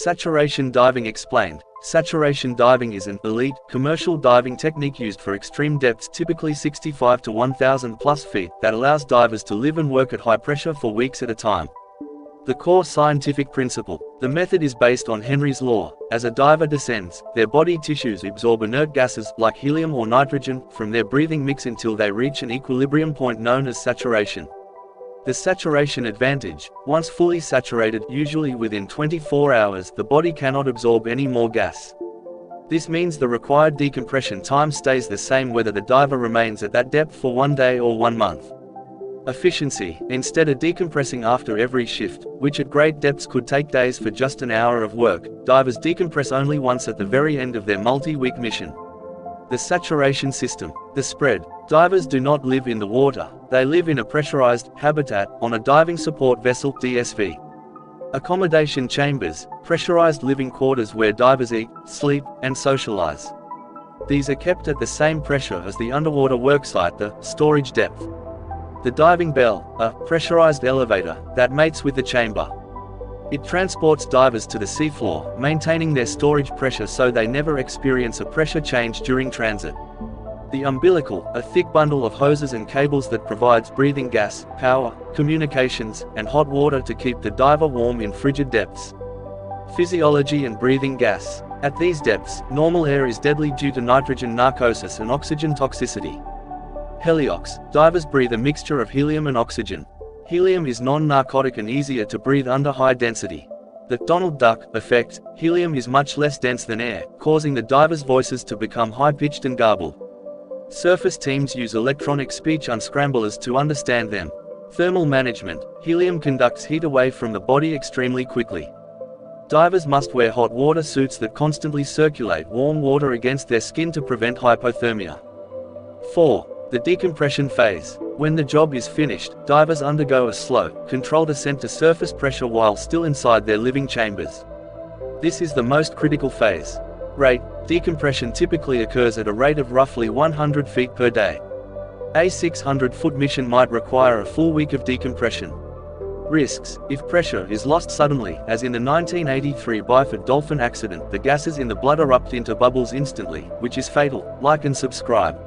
Saturation diving explained. Saturation diving is an elite, commercial diving technique used for extreme depths, typically 65 to 1,000 plus feet, that allows divers to live and work at high pressure for weeks at a time. The core scientific principle. The method is based on Henry's law. As a diver descends, their body tissues absorb inert gases, like helium or nitrogen, from their breathing mix until they reach an equilibrium point known as saturation. The saturation advantage: once fully saturated, usually within 24 hours, the body cannot absorb any more gas. This means the required decompression time stays the same whether the diver remains at that depth for 1 day or 1 month. Efficiency: instead of decompressing after every shift, which at great depths could take days for just an hour of work, divers decompress only once at the very end of their multi-week mission. The saturation system. The spread. Divers do not live in the water, they live in a pressurized habitat on a diving support vessel (DSV). Accommodation chambers, pressurized living quarters where divers eat, sleep, and socialize. These are kept at the same pressure as the underwater worksite, the storage depth. The diving bell, a pressurized elevator that mates with the chamber. It transports divers to the seafloor, maintaining their storage pressure so they never experience a pressure change during transit. The umbilical, a thick bundle of hoses and cables that provides breathing gas, power, communications, and hot water to keep the diver warm in frigid depths. Physiology and breathing gas. At these depths, normal air is deadly due to nitrogen narcosis and oxygen toxicity. Heliox. Divers breathe a mixture of helium and oxygen. Helium is non-narcotic and easier to breathe under high density. The Donald Duck effect. Helium is much less dense than air, causing the divers' voices to become high-pitched and garbled. Surface teams use electronic speech unscramblers to understand them. Thermal management. Helium conducts heat away from the body extremely quickly. Divers must wear hot water suits that constantly circulate warm water against their skin to prevent hypothermia. 4. The decompression phase. When the job is finished, divers undergo a slow, controlled ascent to surface pressure while still inside their living chambers. This is the most critical phase. Rate. Decompression typically occurs at a rate of roughly 100 feet per day. A 600-foot mission might require a full week of decompression. Risks. If pressure is lost suddenly, as in the 1983 Byford dolphin accident, the gases in the blood erupt into bubbles instantly, which is fatal. Like and subscribe.